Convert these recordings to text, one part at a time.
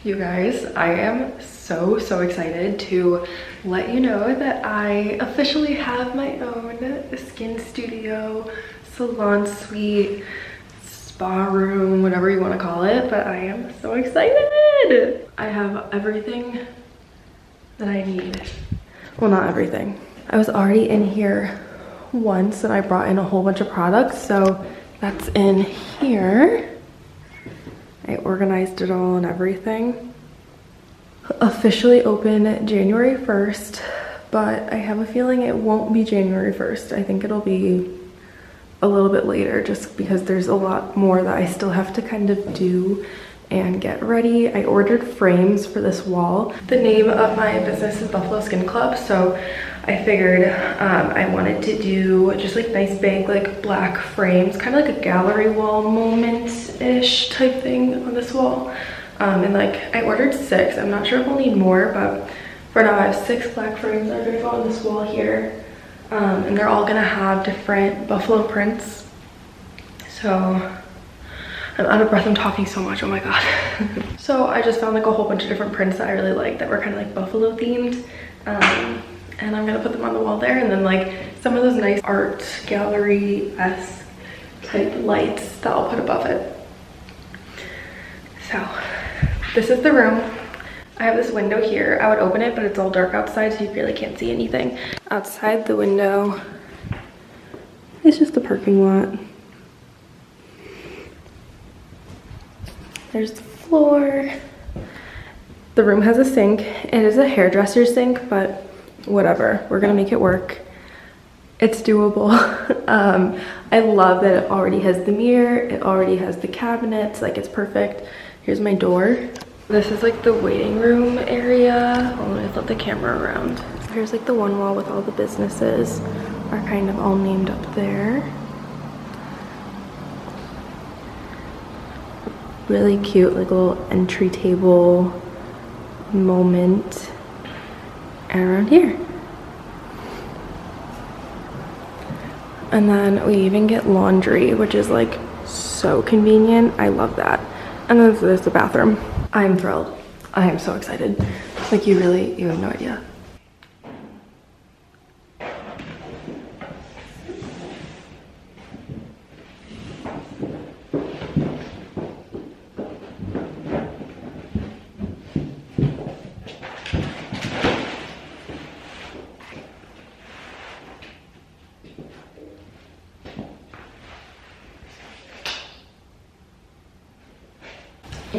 You guys, I am so excited to let you know that I officially have my own skin studio, salon suite, spa room, whatever you want to call it, but I am so excited. I have everything that I need. Well, not everything. I was already in here once and I brought in a whole bunch of products, so that's in here. I organized it all and everything. Officially open January 1st, but I have a feeling it won't be January 1st. I think it'll be a little bit later just because there's a lot more that I still have to kind of do and get ready. I ordered frames for this wall. The name of my business is Buffalo Skin Club, so I figured I wanted to do just like nice big like black frames, kind of like a gallery wall moment-ish type thing on this wall. And like I ordered 6. I'm not sure if I'll need more, but for now I have 6 black frames that are gonna go on this wall here. And they're all gonna have different buffalo prints. So I'm out of breath, I'm talking so much, oh my god. So I just found like a whole bunch of different prints that I really like that were kind of like buffalo themed. And I'm gonna put them on the wall there, and then like some of those nice art gallery-esque type lights that I'll put above it. So this is the room. I have this window here. I would open it, but it's all dark outside, so you really can't see anything. Outside the window, it's just the parking lot. There's the floor. The room has a sink. It is a hairdresser sink, but whatever, we're gonna make it work. It's doable. I love that it already has the mirror, it already has the cabinets, like it's perfect. Here's my door. This is like the waiting room area. Oh, let me flip the camera around. Here's like the one wall with all the businesses are kind of all named up there. Really cute, like a little entry table moment. And around here. And then we even get laundry, which is like so convenient. I love that. And then there's the bathroom. I'm thrilled. I am so excited. Like you have no idea.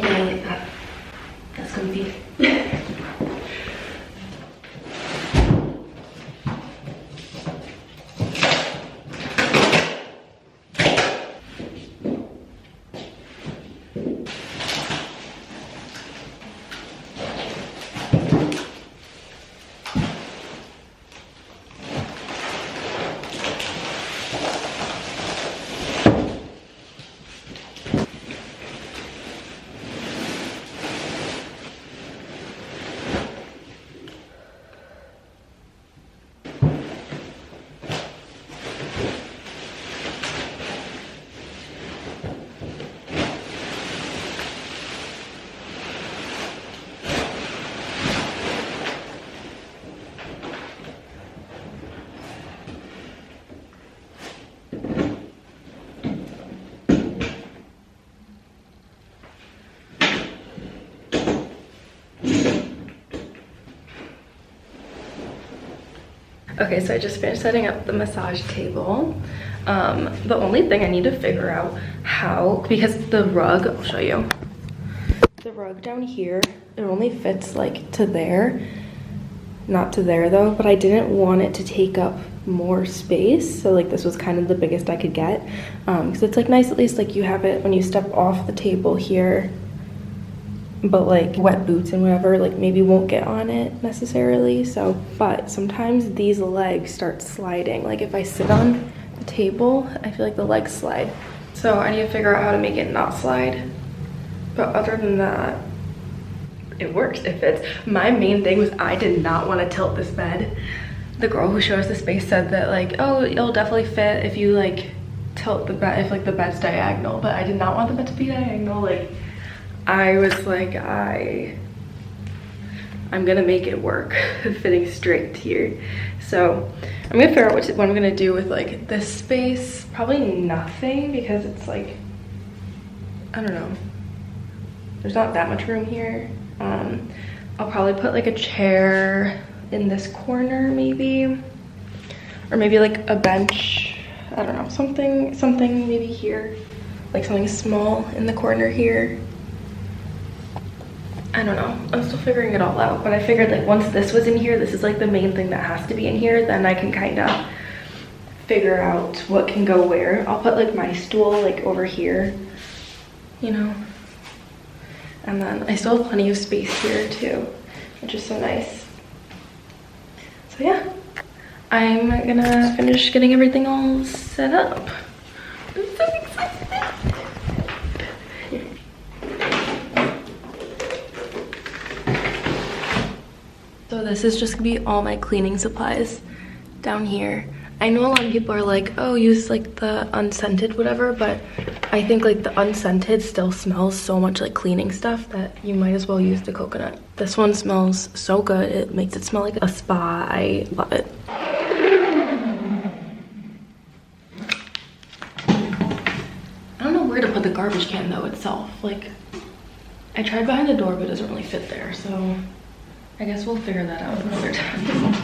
I like that. That's comfy. Okay, so I just finished setting up the massage table. The only thing I need to figure out how, because the rug, I'll show you. The rug down here, it only fits like to there, not to there though, but I didn't want it to take up more space. So like this was kind of the biggest I could get. Because it's like nice at least like you have it when you step off the table here, but like wet boots and whatever like maybe won't get on it necessarily. So but sometimes these legs start sliding, like if I sit on the table I feel like the legs slide, so I need to figure out how to make it not slide. But other than that, it works, it fits. My main thing was I did not want to tilt this bed. The girl who showed us the space said that like, oh, it'll definitely fit if you like tilt the bed, if like the bed's diagonal, but I did not want the bed to be diagonal. Like I was like, I'm gonna make it work fitting straight here. So I'm gonna figure out what I'm gonna do with like this space. Probably nothing, because it's like, I don't know, there's not that much room here. I'll probably put like a chair in this corner maybe, or maybe like a bench, I don't know, something maybe here, like something small in the corner here. I don't know, I'm still figuring it all out, but I figured like once this was in here, this is like the main thing that has to be in here, then I can kind of figure out what can go where. I'll put like my stool like over here, you know, and then I still have plenty of space here too, which is so nice. So yeah, I'm gonna finish getting everything all set up. I'm so excited. So this is just gonna be all my cleaning supplies down here. I know a lot of people are like, oh, use like the unscented whatever, but I think like the unscented still smells so much like cleaning stuff that you might as well use the coconut. This one smells so good. It makes it smell like a spa. I love it. I don't know where to put the garbage can though itself. Like, I tried behind the door, but it doesn't really fit there, so I guess we'll figure that out another time.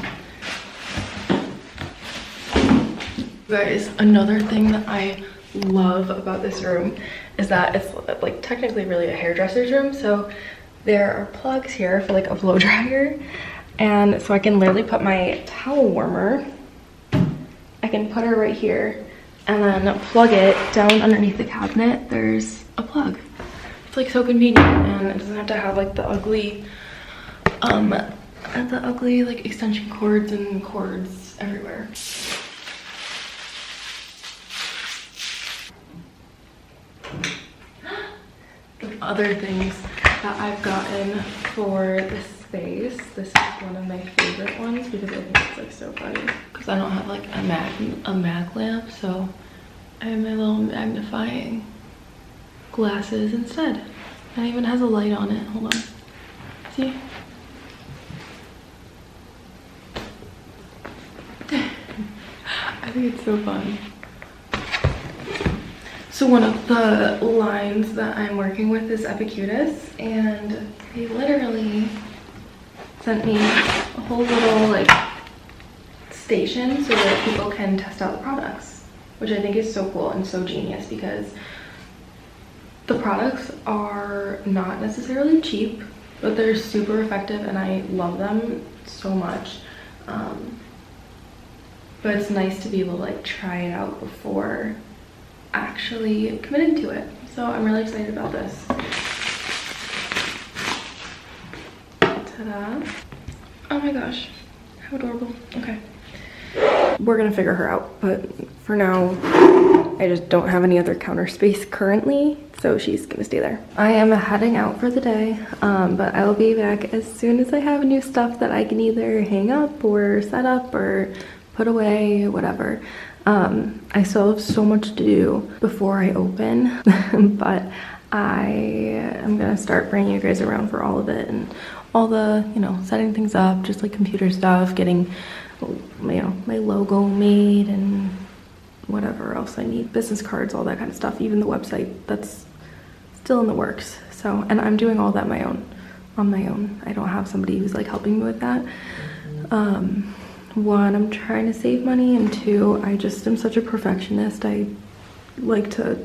Guys, another thing that I love about this room is that it's like technically really a hairdresser's room. So there are plugs here for like a blow dryer, and so I can literally put my towel warmer, I can put her right here and then plug it down underneath the cabinet. There's a plug. It's like so convenient, and it doesn't have to have like the ugly like extension cords and cords everywhere. The other things that I've gotten for this space, this is one of my favorite ones because I think it's like so funny, because I don't have like a mag lamp, so I have my little magnifying glasses instead. And it even has a light on it. Hold on. See? I think it's so fun. So one of the lines that I'm working with is Epicutis, and they literally sent me a whole little like station so that people can test out the products, which I think is so cool and so genius, because the products are not necessarily cheap, but they're super effective and I love them so much. But it's nice to be able to like try it out before actually committing to it. So I'm really excited about this. Ta-da. Oh my gosh, how adorable. Okay. We're gonna figure her out, but for now, I just don't have any other counter space currently, so she's gonna stay there. I am heading out for the day, but I will be back as soon as I have new stuff that I can either hang up or set up or put away, whatever. I still have so much to do before I open, but I am gonna start bringing you guys around for all of it, and all the, you know, setting things up, just like computer stuff, getting, you know, my logo made and whatever else I need, business cards, all that kind of stuff, even the website, that's still in the works. So, and I'm doing all that on my own. I don't have somebody who's like helping me with that. One, I'm trying to save money, and two, I just am such a perfectionist. I like to,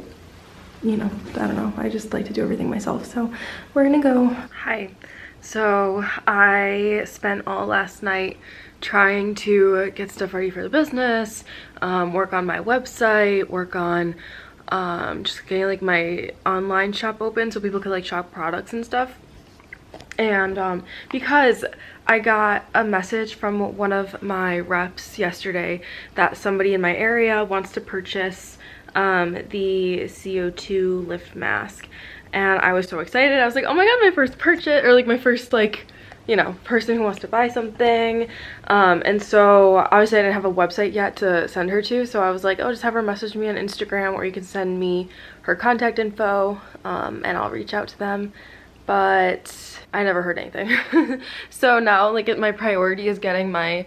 you know, I don't know, I just like to do everything myself. So we're gonna go. Hi. So I spent all last night trying to get stuff ready for the business, work on my website, work on just getting like my online shop open so people could like shop products and stuff. And because I got a message from one of my reps yesterday that somebody in my area wants to purchase the CO2 lift mask, and I was so excited. I was like, oh my god, my first purchase, or like my first like, you know, person who wants to buy something. And so obviously I didn't have a website yet to send her to, so I was like, oh, just have her message me on Instagram, or you can send me her contact info, and I'll reach out to them. but I never heard anything. So now like my priority is getting my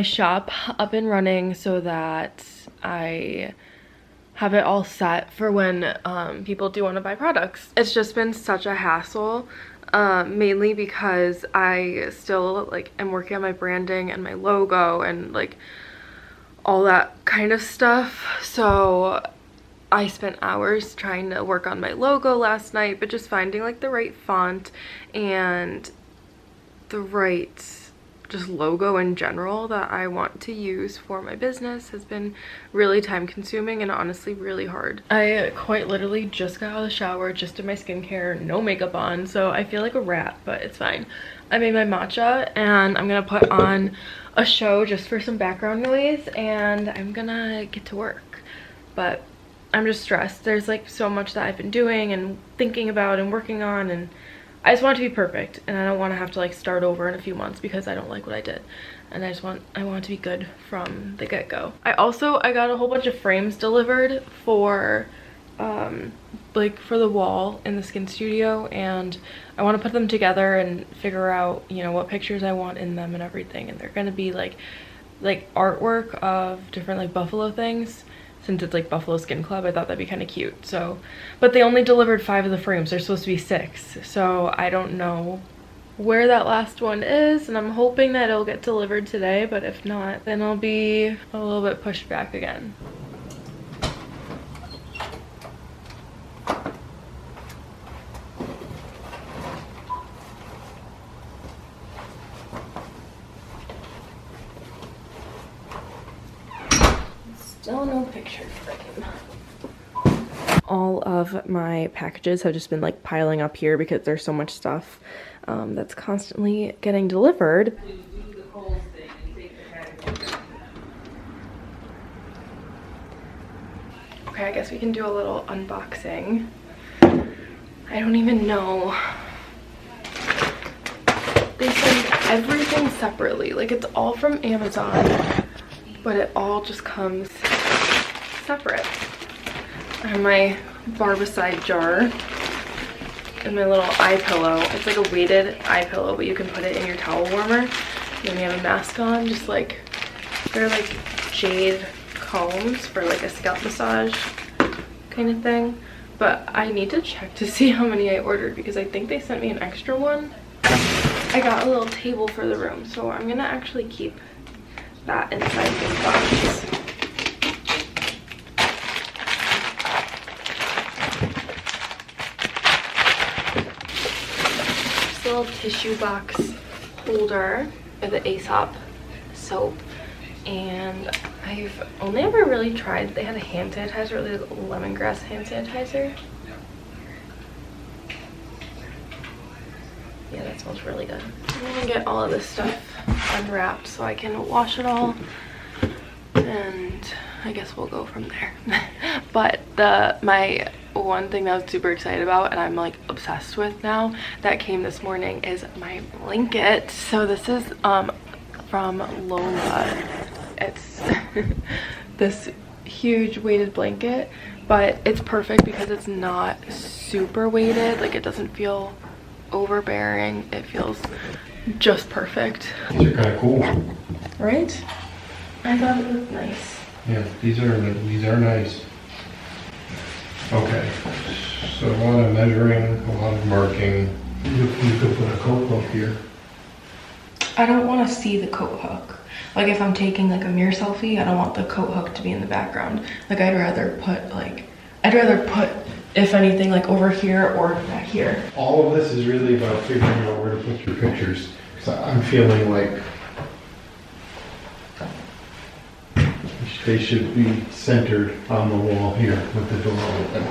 shop up and running so that I have it all set for when people do want to buy products. It's just been such a hassle, mainly because I still like am working on my branding and my logo and like all that kind of stuff. So I spent hours trying to work on my logo last night, but just finding like the right font and the right just logo in general that I want to use for my business has been really time consuming and honestly really hard. I quite literally just got out of the shower, just did my skincare, no makeup on, so I feel like a rat, but it's fine. I made my matcha and I'm gonna put on a show just for some background noise and I'm gonna get to work. But I'm just stressed. There's like so much that I've been doing and thinking about and working on, and I just want it to be perfect, and I don't want to have to like start over in a few months because I don't like what I did, and I want it to be good from the get-go. I got a whole bunch of frames delivered for like for the wall in the skin studio, and I want to put them together and figure out, you know, what pictures I want in them and everything. And they're gonna be like artwork of different like buffalo things. Since it's like Buffalo Skin Club, I thought that'd be kind of cute. So, but they only delivered 5 of the frames. There's supposed to be 6. So I don't know where that last one is, and I'm hoping that it'll get delivered today, but if not, then I'll be a little bit pushed back again. Still no picture frame. All of my packages have just been like piling up here because there's so much stuff that's constantly getting delivered. Okay, I guess we can do a little unboxing. I don't even know. They send everything separately. Like, it's all from Amazon, but it all just comes separate. I have my Barbicide jar and my little eye pillow. It's like a weighted eye pillow, but you can put it in your towel warmer. And then you have a mask on, just like, they're like jade combs for like a scalp massage kind of thing. But I need to check to see how many I ordered because I think they sent me an extra one. I got a little table for the room, so I'm gonna actually keep that inside the box. Just a little tissue box holder for the Aesop soap, and I've only ever really tried, they had a hand sanitizer, like lemongrass hand sanitizer. Yeah, that smells really good. I'm gonna get all of this stuff unwrapped so I can wash it all, and I guess we'll go from there. But my one thing that I was super excited about and I'm like obsessed with now that came this morning is my blanket. So this is from Lola. It's this huge weighted blanket, but it's perfect because it's not super weighted. Like, it doesn't feel overbearing. It feels just perfect. These are kind of cool, right? I thought it was nice. Yeah, these are nice. Okay, so a lot of measuring, a lot of marking. You could put a coat hook here. I don't want to see the coat hook. Like, if I'm taking like a mirror selfie, I don't want the coat hook to be in the background. Like, I'd rather put if anything, like over here or back here. All of this is really about figuring out where to put your pictures. So I'm feeling like they should be centered on the wall here with the door open.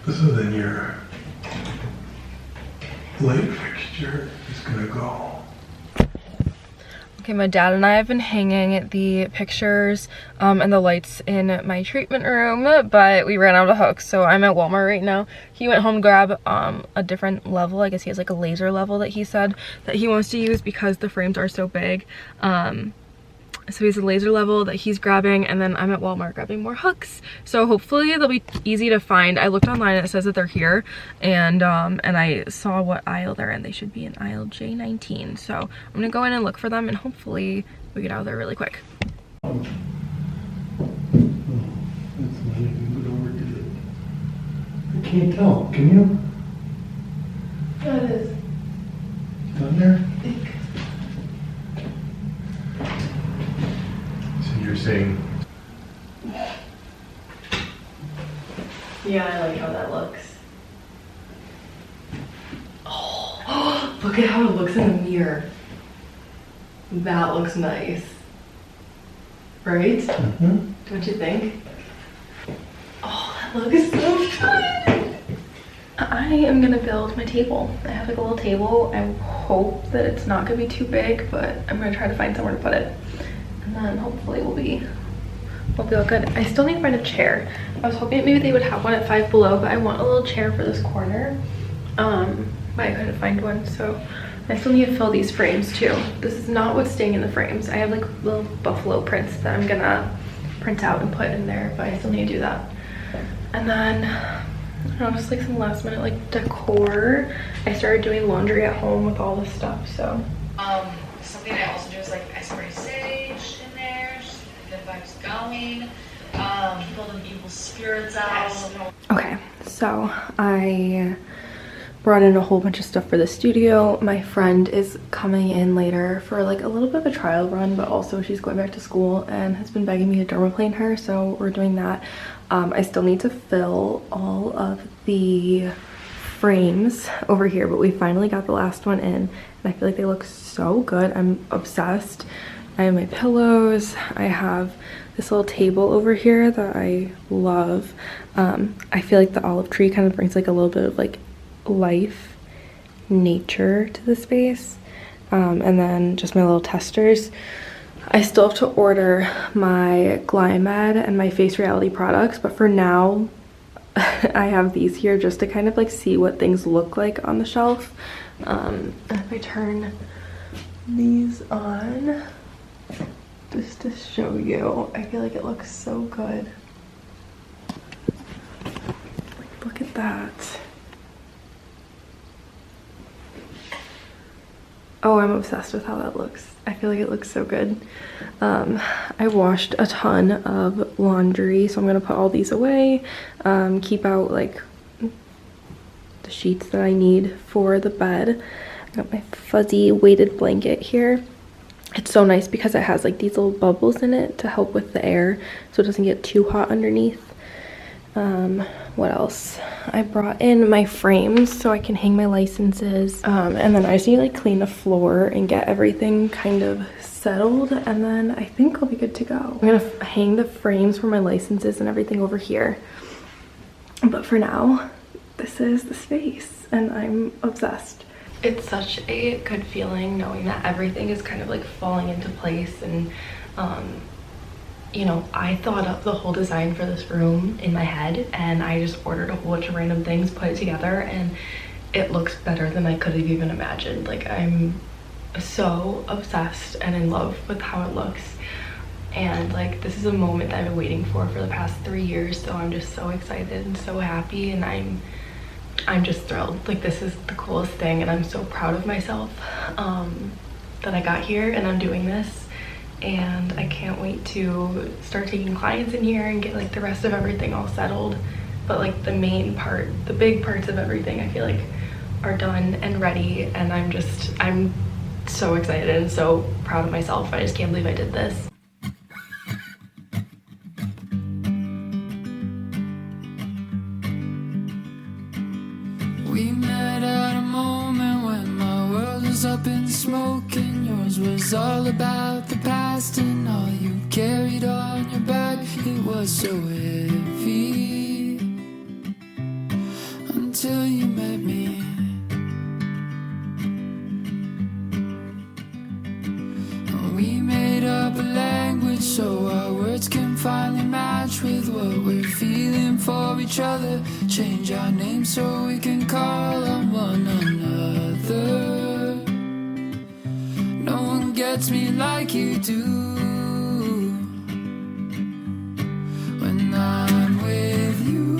So then your light fixture is gonna go. Okay, my dad and I have been hanging the pictures and the lights in my treatment room, but we ran out of hooks, so I'm at Walmart right now. He went home to grab a different level. I guess he has like a laser level that he said that he wants to use because the frames are so big. So he has a laser level that he's grabbing, and then I'm at Walmart grabbing more hooks. So hopefully they'll be easy to find. I looked online and it says that they're here, and I saw what aisle they're in. They should be in aisle J19. So I'm gonna go in and look for them, and hopefully we get out of there really quick. That's not even good over, is it? I can't tell. Can you? Yeah, it is. It's on there? So you're saying? Yeah, I like how that looks. Oh, look at how it looks in the mirror. That looks nice. Right? Mm-hmm. Don't you think? Oh, that looks so fun. I am gonna build my table. I have like a little table. I hope that it's not gonna be too big, but I'm gonna try to find somewhere to put it. And then hopefully we'll be all good. I still need to find a chair. I was hoping maybe they would have one at Five Below, but I want a little chair for this corner. But I couldn't find one, so I still need to fill these frames too. This is not what's staying in the frames. I have like little buffalo prints that I'm gonna print out and put in there, but I still need to do that. And then, I don't know, just like some last minute like decor. I started doing laundry at home with all this stuff, so. Something I also do is like I spray sage in there, just to get the vibes going. Keep all the evil spirits out. Okay, so I brought in a whole bunch of stuff for the studio. My friend is coming in later for like a little bit of a trial run, but also she's going back to school and has been begging me to dermaplane her, so we're doing that. I still need to fill all of the frames over here, but we finally got the last one in, and I feel like they look so good. I'm obsessed. I have my pillows. I have this little table over here that I love. I feel like the olive tree kind of brings like a little bit of like life, nature to the space. And then just my little testers. I still have to order my Glymed and my Face Reality products, but for now I have these here just to kind of like see what things look like on the shelf. And if I turn these on just to show you, I feel like it looks so good. Look at that. Oh, I'm obsessed with how that looks. I feel like it looks so good. I washed a ton of laundry, so I'm gonna put all these away. Keep out like the sheets that I need for the bed. I got my fuzzy weighted blanket here. It's so nice because it has like these little bubbles in it to help with the air so it doesn't get too hot underneath. What else? I brought in my frames so I can hang my licenses, and then I just need to like clean the floor and get everything kind of settled, and then I think I'll be good to go. I'm gonna hang the frames for my licenses and everything over here, but for now this is the space and I'm obsessed. It's such a good feeling knowing that everything is kind of like falling into place, and you know, I thought up the whole design for this room in my head, and I just ordered a whole bunch of random things, put it together, and it looks better than I could have even imagined. Like, I'm so obsessed and in love with how it looks, and like this is a moment that I've been waiting for the past 3 years, so I'm just so excited and so happy, and I'm just thrilled. Like, this is the coolest thing, and I'm so proud of myself that I got here and I'm doing this. And I can't wait to start taking clients in here and get like the rest of everything all settled. But like the main part, the big parts of everything, I feel like are done and ready, and I'm so excited and so proud of myself. I just can't believe I did this. We met at a moment when my world was up in smoke, and yours was all about the past, and all you carried on your back, it was so heavy until you met me. We finally match with what we're feeling for each other. Change our names so we can call on one another. No one gets me like you do. When I'm with you.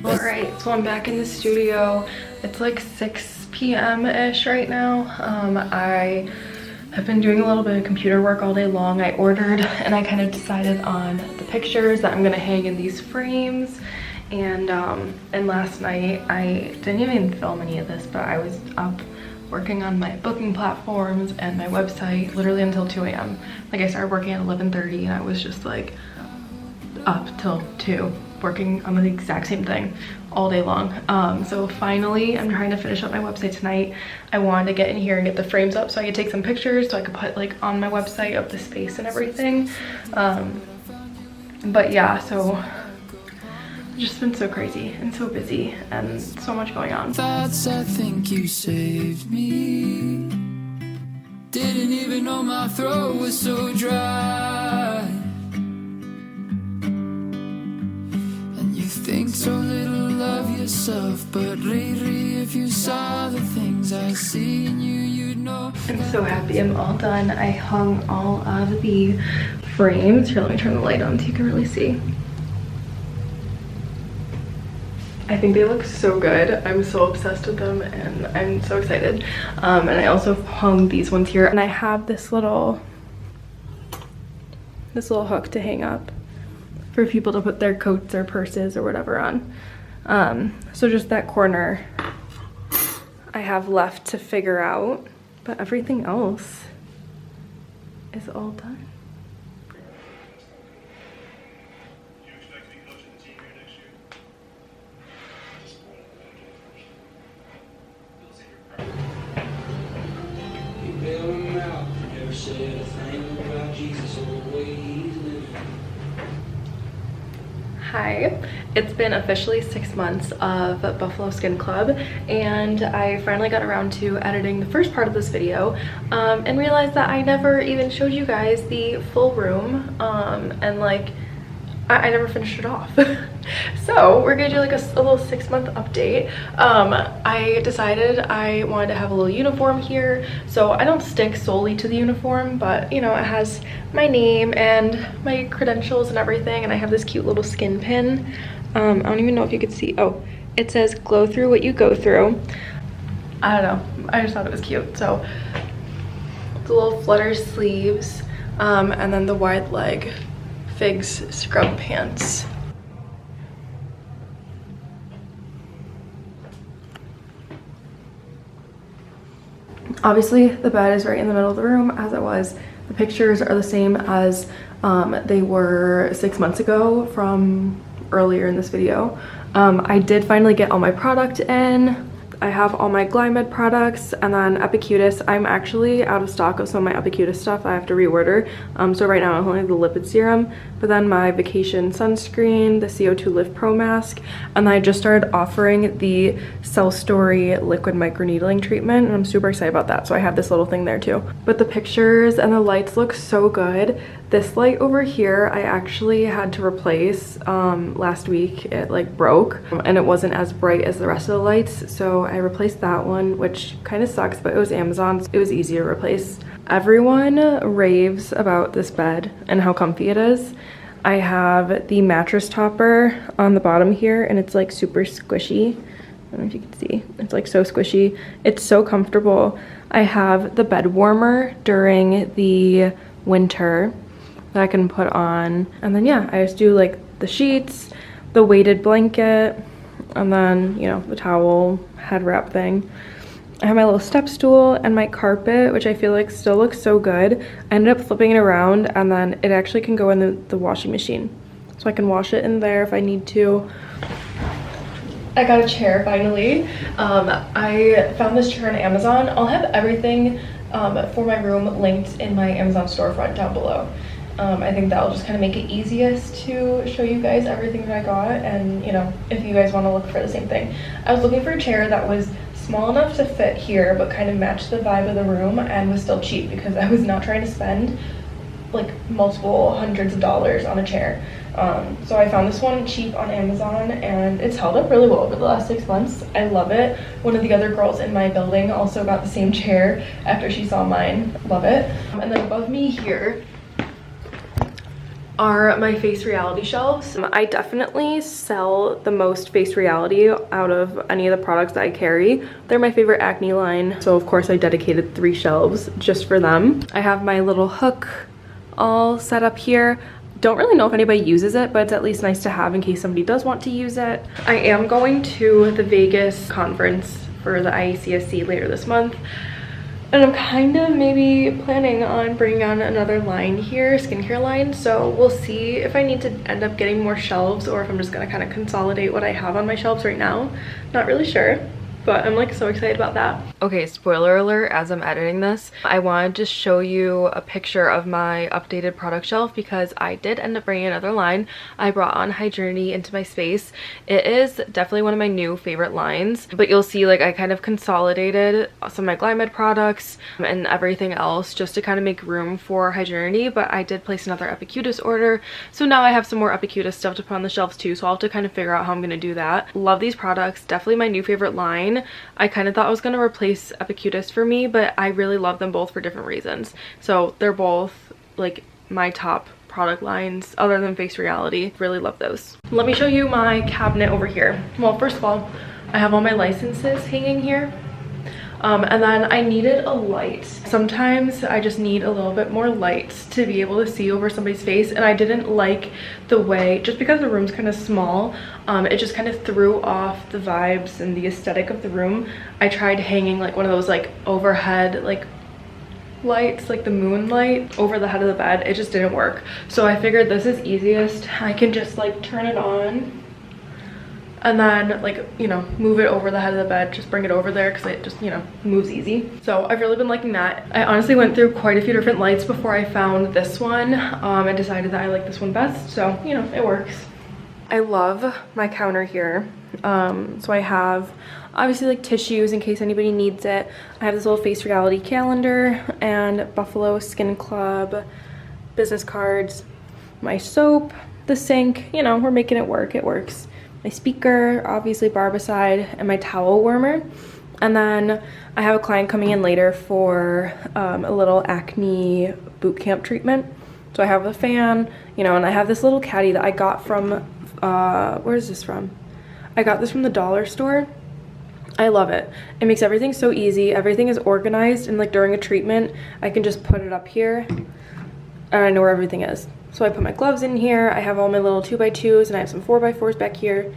Alright, so I'm back in the studio. It's like 6 p.m.-ish right now. I have been doing a little bit of computer work all day long. I ordered and I kind of decided on the pictures that I'm gonna hang in these frames. And last night I didn't even film any of this, but I was up working on my booking platforms and my website literally until 2 a.m. Like I started working at 11:30 and I was just like up till 2 working on the exact same thing all day long. So finally I'm trying to finish up my website tonight. I wanted to get in here and get the frames up so I could take some pictures so I could put like on my website of the space and everything. But yeah, so it's just been so crazy and so busy and so much going on. Thoughts, I think you saved me. Didn't even know my throat was so dry. And you think so little of yourself, but lately if you saw the things I see in you, you'd know. I'm so happy I'm all done. I hung all of the frames. Here, let me turn the light on so you can really see. I think they look so good. I'm so obsessed with them and I'm so excited. And I also hung these ones here, and I have this little hook to hang up for people to put their coats or purses or whatever on. So just that corner I have left to figure out, but everything else is all done. Hi, it's been officially 6 months of Buffalo Skin Club, and I finally got around to editing the first part of this video and realized that I never even showed you guys the full room, and like I never finished it off. So we're gonna do like a little 6-month update. I decided I wanted to have a little uniform here, so I don't stick solely to the uniform, but you know, it has my name and my credentials and everything, and I have this cute little skin pin. I don't even know if you could see. Oh, it says glow through what you go through. I don't know, I just thought it was cute. So the little flutter sleeves, and then the wide leg Figs scrub pants. Obviously the bed is right in the middle of the room as it was. The pictures are the same as they were 6 months ago from earlier in this video. I did finally get all my product in. I have all my Glymed products, and then Epicutis. I'm actually out of stock of some of my Epicutis stuff. I have to reorder. So right now I only have the lipid serum, but then my vacation sunscreen, the CO2 Lift Pro mask, and then I just started offering the Cell Story liquid microneedling treatment, and I'm super excited about that. So I have this little thing there too. But the pictures and the lights look so good. This light over here I actually had to replace last week. It like broke and it wasn't as bright as the rest of the lights, so I replaced that one, which kind of sucks, but it was Amazon, so it was easy to replace. Everyone raves about this bed and how comfy it is. I have the mattress topper on the bottom here, and it's like super squishy. I don't know if you can see. It's like so squishy. It's so comfortable. I have the bed warmer during the winter that I can put on. And then yeah, I just do like the sheets, the weighted blanket, and then, you know, the towel head wrap thing. I have my little step stool and my carpet, which I feel like still looks so good. I ended up flipping it around, and then it actually can go in the washing machine. So I can wash it in there if I need to. I got a chair finally. I found this chair on Amazon. I'll have everything for my room linked in my Amazon storefront down below. I think that'll just kind of make it easiest to show you guys everything that I got, and you know, if you guys want to look for the same thing. I was looking for a chair that was small enough to fit here but kind of match the vibe of the room and was still cheap, because I was not trying to spend like multiple hundreds of dollars on a chair. So I found this one cheap on Amazon and it's held up really well over the last 6 months. I love it. One of the other girls in my building also got the same chair after she saw mine. Love it. And then above me here are my Face Reality shelves. I definitely sell the most Face Reality out of any of the products that I carry. They're my favorite acne line, so of course I dedicated 3 shelves just for them. I have my little hook all set up here. Don't really know if anybody uses it, but it's at least nice to have in case somebody does want to use it. I am going to the Vegas conference for the IECSC later this month. And I'm kind of maybe planning on bringing on another line here, skincare line. So we'll see if I need to end up getting more shelves or if I'm just gonna kind of consolidate what I have on my shelves right now. Not really sure, but I'm like so excited about that. Okay, spoiler alert, as I'm editing this, I wanted to show you a picture of my updated product shelf because I did end up bringing another line. I brought on Hygienity into my space. It is definitely one of my new favorite lines, but you'll see like I kind of consolidated some of my Glymed products and everything else just to kind of make room for Hygienity, but I did place another Epicutis order. So now I have some more Epicutis stuff to put on the shelves too, so I'll have to kind of figure out how I'm gonna do that. Love these products, definitely my new favorite line. I kind of thought I was going to replace Epicutis for me, but I really love them both for different reasons. So they're both like my top product lines other than Face Reality. Really love those. Let me show you my cabinet over here. Well, first of all, I have all my licenses hanging here. And then I needed a light. Sometimes I just need a little bit more light to be able to see over somebody's face, and I didn't like the way, just because the room's kind of small, it just kind of threw off the vibes and the aesthetic of the room. I tried hanging like one of those like overhead like lights, like the moonlight over the head of the bed. It just didn't work. So I figured this is easiest. I can just like turn it on and then like, you know, move it over the head of the bed, just bring it over there because it just, you know, moves easy. So I've really been liking that. I honestly went through quite a few different lights before I found this one and decided that I like this one best. So, you know, it works. I love my counter here. So I have obviously like tissues in case anybody needs it. I have this little Face Reality calendar and Buffalo Skin Club business cards, my soap, the sink, you know, we're making it work, it works. My speaker, obviously Barbicide, and my towel warmer. And then I have a client coming in later for a little acne boot camp treatment. So I have a fan, you know, and I have this little caddy that I got from, where is this from? I got this from the dollar store. I love it. It makes everything so easy. Everything is organized, and like during a treatment, I can just put it up here and I know where everything is. So I put my gloves in here. I have all my little 2x2s and I have some 4x4s back here.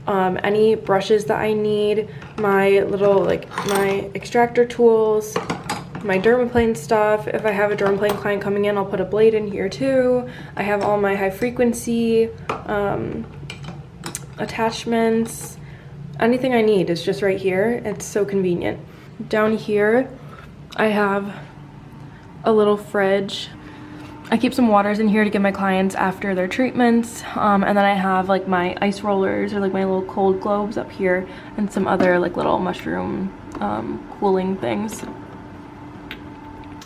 Any brushes that I need, my little like my extractor tools, my dermaplane stuff. If I have a dermaplane client coming in, I'll put a blade in here too. I have all my high frequency attachments. Anything I need is just right here. It's so convenient. Down here, I have a little fridge. I keep some waters in here to give my clients after their treatments, and then I have like my ice rollers or like my little cold globes up here and some other like little mushroom cooling things.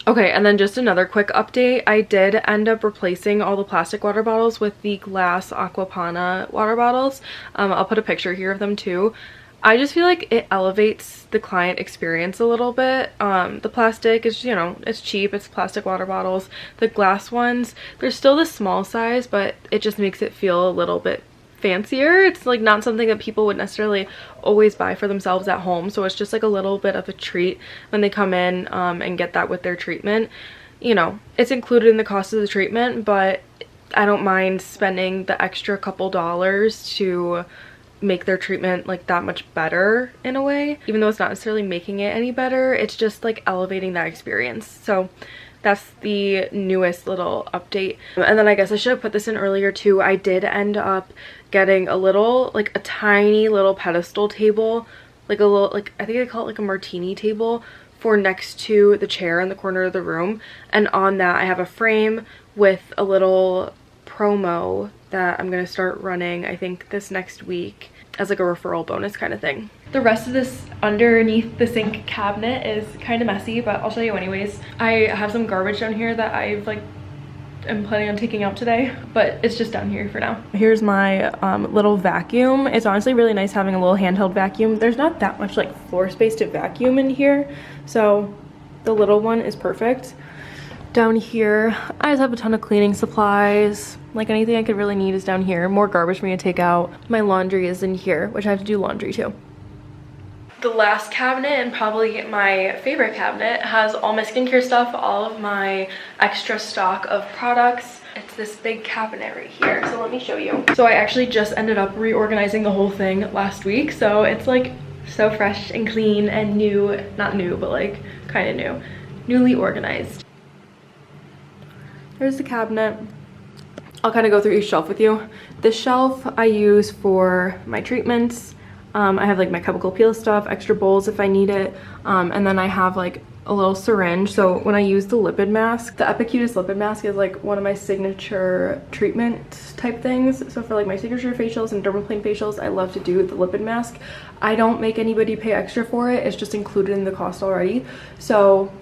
Okay, and then just another quick update. I did end up replacing all the plastic water bottles with the glass Aquapana water bottles. I'll put a picture here of them too. I just feel like it elevates the client experience a little bit. The plastic is, you know, it's cheap, it's plastic water bottles. The glass ones, they're still the small size, but it just makes it feel a little bit fancier. It's like not something that people would necessarily always buy for themselves at home, so it's just like a little bit of a treat when they come in and get that with their treatment. You know, it's included in the cost of the treatment, but I don't mind spending the extra couple dollars to make their treatment like that much better in a way. Even though it's not necessarily making it any better, it's just like elevating that experience. So that's the newest little update. And then I guess I should have put this in earlier too. I did end up getting a little, like a tiny little pedestal table, like a little, like I think I call it like a martini table for next to the chair in the corner of the room. And on that I have a frame with a little promo that I'm gonna start running, I think this next week, as like a referral bonus kind of thing. The rest of this underneath the sink cabinet is kind of messy, but I'll show you anyways. I have some garbage down here that I've like am planning on taking out today, but it's just down here for now. Here's my little vacuum. It's honestly really nice having a little handheld vacuum. There's not that much like floor space to vacuum in here, so the little one is perfect. Down here, I just have a ton of cleaning supplies. Like anything I could really need is down here. More garbage for me to take out. My laundry is in here, which I have to do laundry too. The last cabinet, and probably my favorite cabinet, has all my skincare stuff, all of my extra stock of products. It's this big cabinet right here, so let me show you. So I actually just ended up reorganizing the whole thing last week, so it's like so fresh and clean and new. Not new, but like kind of new. Newly organized. There's the cabinet. I'll kind of go through each shelf with you. This shelf I use for my treatments. I have like my chemical peel stuff, extra bowls if I need it, and then I have like a little syringe. So when I use the lipid mask, the Epicutis lipid mask is like one of my signature treatment type things. So for like my signature facials and dermaplane facials, I love to do the lipid mask. I don't make anybody pay extra for it. It's just included in the cost already. So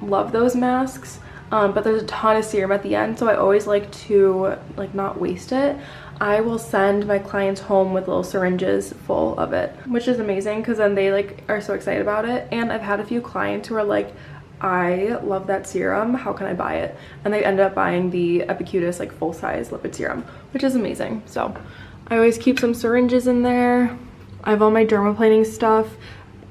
love those masks. But there's a ton of serum at the end, so I always like to like not waste it. I will send my clients home with little syringes full of it, which is amazing because then they like are so excited about it. And I've had a few clients who are like, I love that serum, how can I buy it? And they ended up buying the Epicutis like full-size lipid serum, which is amazing. So I always keep some syringes in there. I have all my dermaplaning stuff.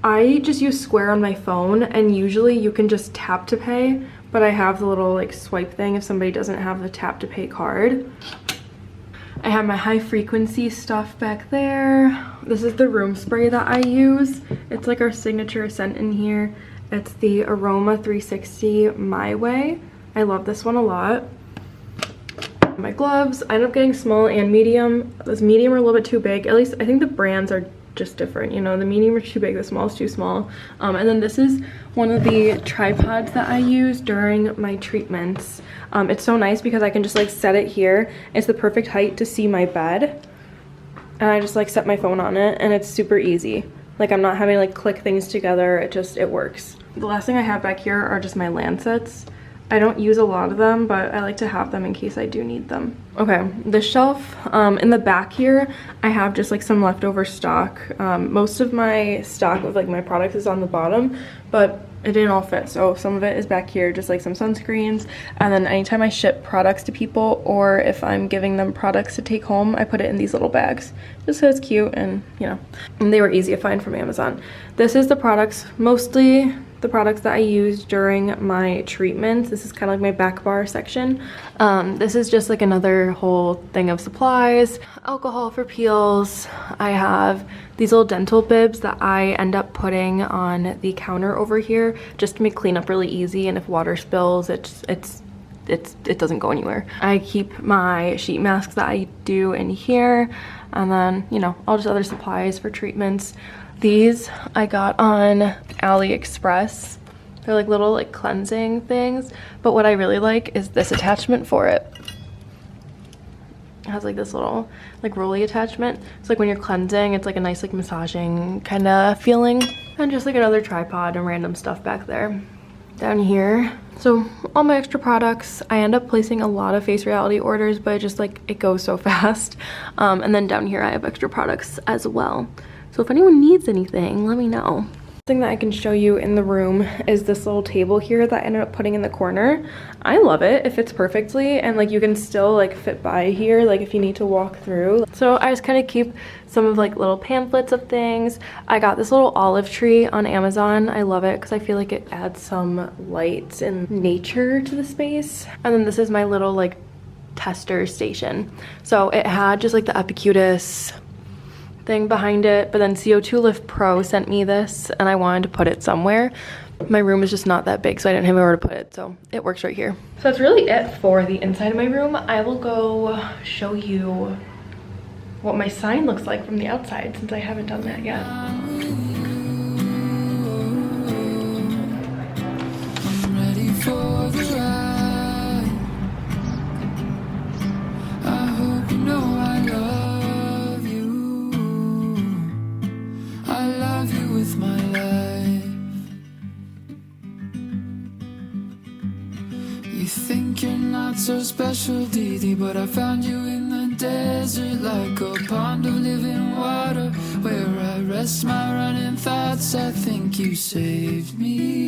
I just use Square on my phone, and usually you can just tap to pay, but I have the little like swipe thing if somebody doesn't have the tap to pay card. I have my high frequency stuff back there. This is the room spray that I use. It's like our signature scent in here. It's the Aroma 360 My Way. I love this one a lot. My gloves, I ended up getting small and medium. This medium are a little bit too big. At least I think the brands are just different, you know, the medium are too big, the small is too small. And then this is one of the tripods that I use during my treatments. It's so nice because I can just like set it here. It's the perfect height to see my bed, and I just like set my phone on it, and it's super easy. Like I'm not having to like click things together. It works. The last thing I have back here are just my lancets. I don't use a lot of them, but I like to have them in case I do need them. Okay, the shelf in the back here, I have just like some leftover stock. Most of my stock of like my products is on the bottom, but it didn't all fit. So some of it is back here, just like some sunscreens. And then anytime I ship products to people, or if I'm giving them products to take home, I put it in these little bags just so it's cute, and you know, and they were easy to find from Amazon. This is the products, mostly the products that I use during my treatments. This is kind of like my back bar section. This is just like another whole thing of supplies. Alcohol for peels. I have these little dental bibs that I end up putting on the counter over here just to make cleanup really easy, and if water spills, it doesn't go anywhere. I keep my sheet masks that I do in here, and then, you know, all just other supplies for treatments. These I got on AliExpress. They're like little like cleansing things, but what I really like is this attachment for it. It has like this little like rolly attachment. It's like when you're cleansing, it's like a nice like massaging kind of feeling. And just like another tripod and random stuff back there. Down here, so all my extra products. I end up placing a lot of Face Reality orders, but it goes so fast. And then down here I have extra products as well. So if anyone needs anything, let me know. Thing that I can show you in the room is this little table here that I ended up putting in the corner. I love it. It fits perfectly, and like you can still like fit by here, like if you need to walk through. So I just kind of keep some of like little pamphlets of things. I got this little olive tree on Amazon. I love it because I feel like it adds some light and nature to the space. And then this is my little like tester station. So it had just like the Epicutis thing behind it, but then CO2 Lift Pro sent me this, and I wanted to put it somewhere. My room is just not that big, so I didn't have anywhere to put it, so it works right here. So that's really it for the inside of my room. I will go show you what my sign looks like from the outside, since I haven't done that yet. I'm ready for the ride. I hope you know I love you. I love you with my life. You think you're not not so special, Dee, but I found you in the desert like a pond of living water where I rest my running thoughts. I think you saved me.